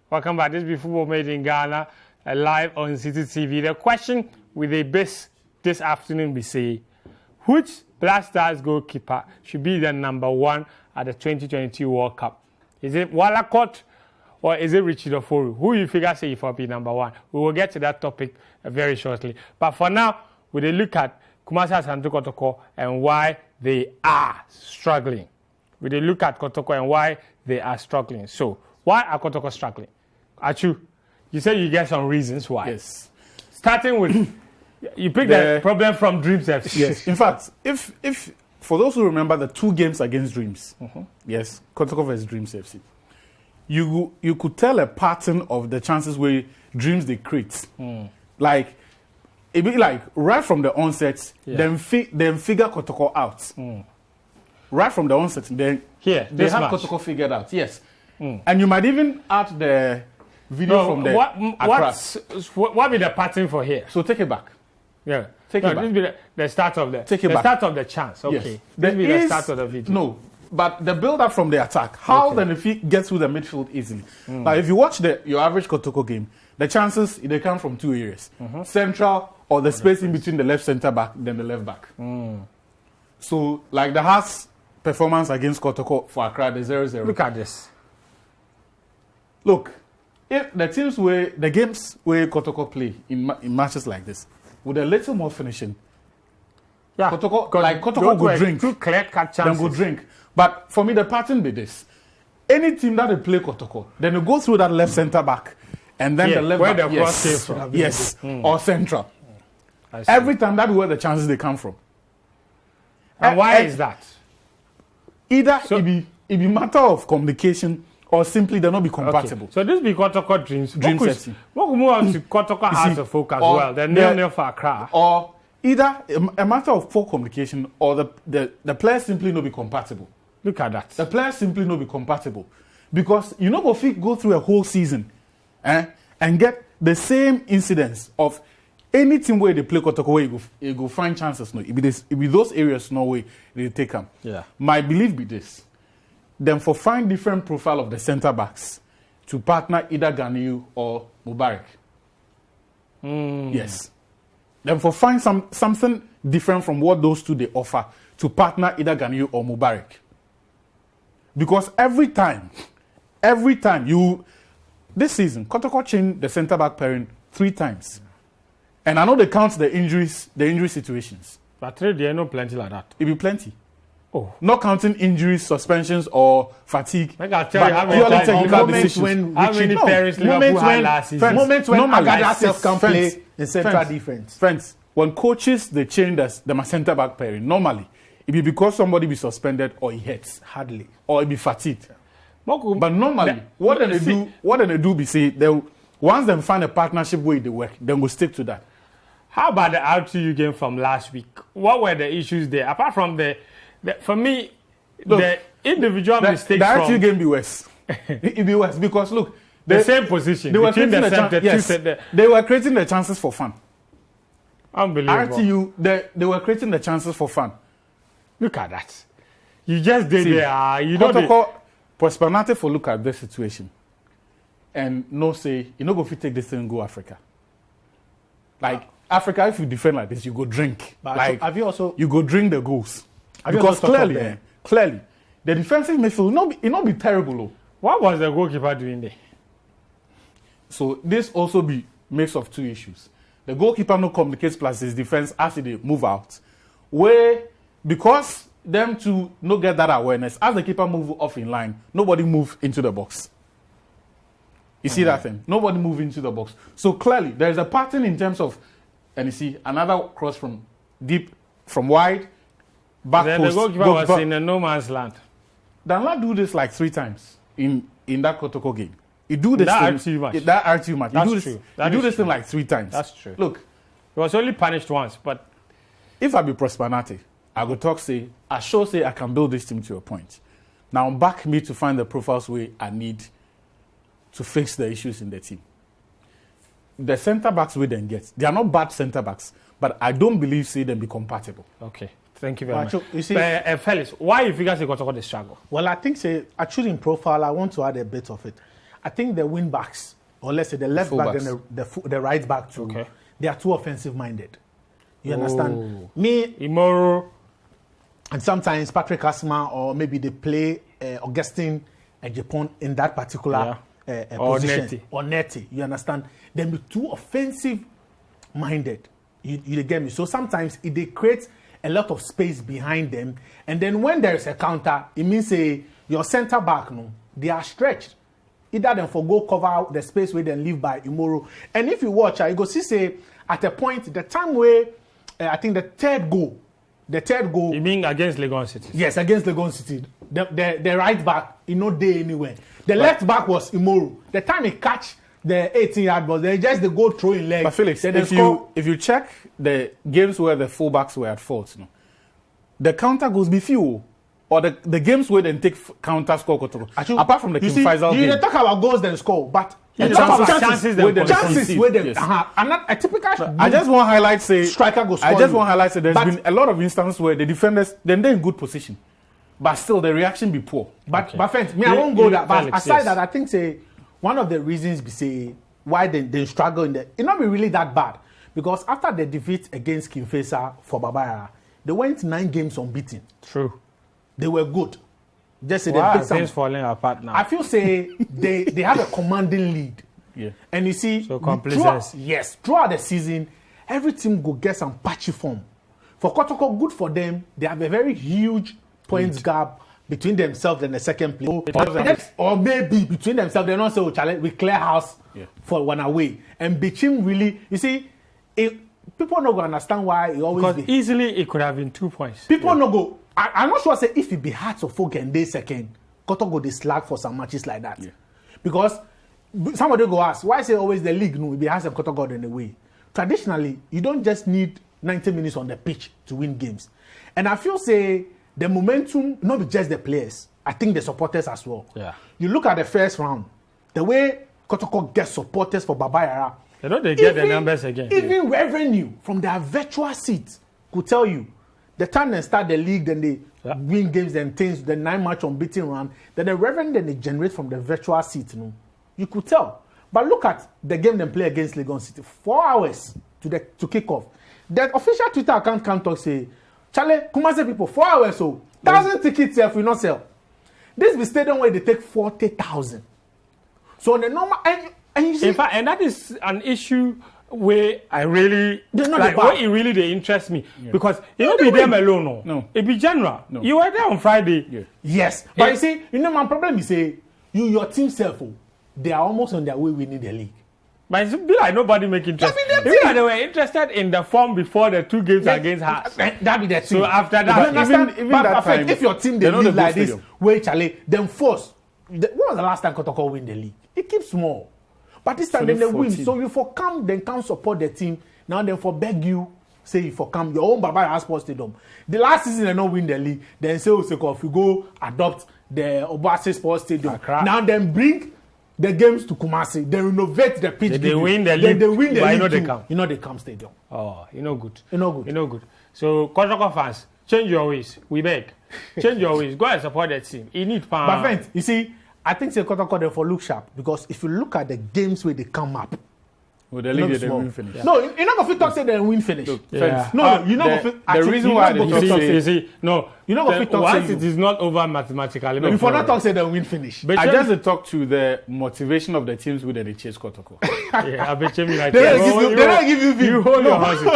Welcome back. This is Football Made in Ghana, live on Citi TV. The question with a base this afternoon we say, which Black Stars goalkeeper should be the number one at the 2022 World Cup? Is it Walacott or is it Richie Doforu? Who you figure say if I'll be number one? We will get to that topic very shortly. But for now, we will look at Kumasi Asante Kotoko and why they are struggling. We will look at Kotoko and why they are struggling. So, why are Kotoko struggling? Achu, you said you get some reasons why. Yes. Starting with, you picked the problem from Dreams FC. Yes. In fact, if for those who remember the 2 games against Dreams, yes, Kotoko vs Dreams FC, you could tell a pattern of the chances where Dreams they create. Like, it be like right from the onset, then figure Kotoko out. Right from the onset, then they have Kotoko figured out. Yes. And you might even add the video from the what be the pattern for here? So take it back. Yeah. Take it back. This be the start of the start of the chance. Okay. Yes. This be the start of the video. No, but the build up from the attack. How then if he gets through the midfield easily? Like if you watch your average Kotoko game, the chances they come from 2 areas: central or the space in between the left centre back, then the left back. So like the Hearts performance against Kotoko for Accra, the 0-0. Look at this. Look, if the teams where the games where Kotoko play in matches like this, with a little more finishing, Kotoko go drink. Two clear-cut chances. Then go drink. But for me, the pattern be this: any team that they play Kotoko, then they go through that left centre back, and then the left where back, the cross came from. Yes, or central. Every time that's where the chances they come from. And why is that? Either it be matter of communication or simply they not be compatible. Okay. So this be Kotoko Dreams FC. What could move on to Kotoko Hearts of Folk as well? They're near for Accra. Or either a matter of poor communication or the players simply not be compatible. Look at that. The players simply not be compatible. Because you know go through a whole season and get the same incidents of any team where they play Kotoko where you go find chances. No, it be those areas no way they take them. Yeah. My belief be this. Then for find different profile of the centre backs to partner either Ganiyu or Mubarak. Yes. Then for find something different from what those two they offer to partner either Ganiyu or Mubarak. Because every time this season, Kotoko changed the centre back pairing 3 times. And I know they count the injury situations. But there are no plenty like that. It be plenty. Oh. Not counting injuries, suspensions, or fatigue. I can tell you how many technical decisions. How many parents Liverpool had last season? Moments when Agada self can play in central defense. Friends, when coaches they change the centre back pairing, normally it be because somebody be suspended or he hurts hardly, or it be fatigued. But normally, what they do be say once they find a partnership way they work, then we'll stick to that. How about the RTU game from last week? What were the issues there? Apart from for me, look, the individual mistakes the RTU game be worse. It be worse because look, the same position they were between the center, yes, they were creating the chances for fun. Unbelievable. RTU, they were creating the chances for fun. Look at that. You just did there. You know Prosperity for look at this situation and no say you know go fit take this thing and go Africa. Like Africa, if you defend like this, you go drink. But like have you also you go drink the goals. Because clearly, the defensive midfield it not be terrible. Though. What was the goalkeeper doing there? So this also be mix of 2 issues. The goalkeeper no communicates plus his defense as they move out. Where because them to no get that awareness, as the keeper move off in line, nobody move into the box. You see that thing? Nobody move into the box. So clearly there is a pattern in terms of, and you see another cross from deep, from wide. Then the goalkeeper was in a no man's land. Danla do this like 3 times in that Kotoko game. He do this that RTU match. That RTU match. That's true. He do this thing like 3 times. That's true. Look, he was only punished once, but if I be Prosperity, I go talk say I can build this team to a point. Now back me to find the profiles where I need to fix the issues in the team. The centre backs we then get, they are not bad centre backs, but I don't believe say them be compatible. Okay. Thank you very much. You see, Felix, why you figure they got the struggle? Well, I think say actually in profile, I want to add a bit of it. I think the wing backs, or let's say the left back and the right back too, they are too offensive-minded. You understand? Me, Imoro, and sometimes Patrick Asma, or maybe they play Augustine and Japan in that particular position. Or Neti. You understand? They be too offensive-minded. You get me? So sometimes they create a lot of space behind them, and then when there is a counter, it means your centre back, they are stretched. Either them go cover the space where they live by Imoro. And if you watch, you go see at a point, the time where I think the third goal. You mean against Legon City? Yes, against Legon City. The right back, day anywhere. The left back was Imoro. The time he catch the 18-yard ball, they go throwing legs. But Felix, if you check the games where the fullbacks were at fault, the counter goes be few. Or the games where they take counter score. Apart from the King Faisal game. You talk about goals then score, but chances where they a typical. I just want to highlight striker goes. There's been a lot of instances where the defenders they're in good position, but still the reaction be poor. But friends, I won't go that. But aside that, I think one of the reasons why they struggle in it not be really that bad, because after the defeat against King Faisal for Babaya, they went 9 games unbeaten. True. They were good. Just things falling apart now. I feel they have a commanding lead. Yeah. And you see, throughout the season, every team go get some patchy form. For Kotoko, good for them. They have a very huge points gap between themselves and the second place. Or maybe between themselves, they don't say, challenge, we clear house for one away. And Bichim really, you see, people not going to understand why it always because easily it could have been 2 points. People not go. I'm not sure. Say if it be hard to folk and they second, Kotoko they slack for some matches like that. Yeah. Because somebody go ask why say always the league no it be hard to Kotoko in a way. Traditionally, you don't just need 90 minutes on the pitch to win games, and I feel the momentum not be just the players. I think the supporters as well. Yeah. You look at the first round, the way Kotoko gets supporters for Babayara. They get the numbers again. Even revenue from their virtual seats could tell you. The time they start the league, then they win games and things, the 9-match unbeaten run, then the revenue then they generate from the virtual seat, you could tell. But look at the game they play against Legon City. 4 hours to kick off. The official Twitter account can talk say, Charlie, Kumasi people, 4 hours, 1,000 tickets if we not sell. This be stadium where they take 40,000. So the normal and you see, in fact, and that is an issue where I really where it really they interest me because it won't be them alone. No, it be general. No. You were there on Friday. Yeah. Yes, but you see, my problem is your team self, they are almost on their way winning the league. But it's be like nobody make interest. They were interested in the form before the 2 games against Hearts. That be the team. So after that, even that time, if your team they lead like this, wait, Charlie, then force. When was the last time Kotoko win the league? It keeps small. But this time then they win. So you for come, then come support the team. Now then for beg you, say you for come, your own Baba Sports Stadium. The last season they not win the league. Then say if you go adopt the Obase Sports Stadium. Accra. Now then bring the games to Kumasi. They renovate the pitch. They win the league. They win the league. They come stadium. Oh, good. Good. So Kotoko fans, change your ways. We beg. Change your ways. Go and support that team. You need power. But friends, you see, I think Kotoko them for look sharp because if you look at the games where they come up, the league they win finish. No, you're not going to talk say they win finish. No, you're not going to. The reason why they talk say no, you're not going to talk once it is not over mathematically. If you not talk say they win finish. But I just talk to the motivation of the teams with the chase Kotoko. Yeah, I bet you like they don't give you hold your horses.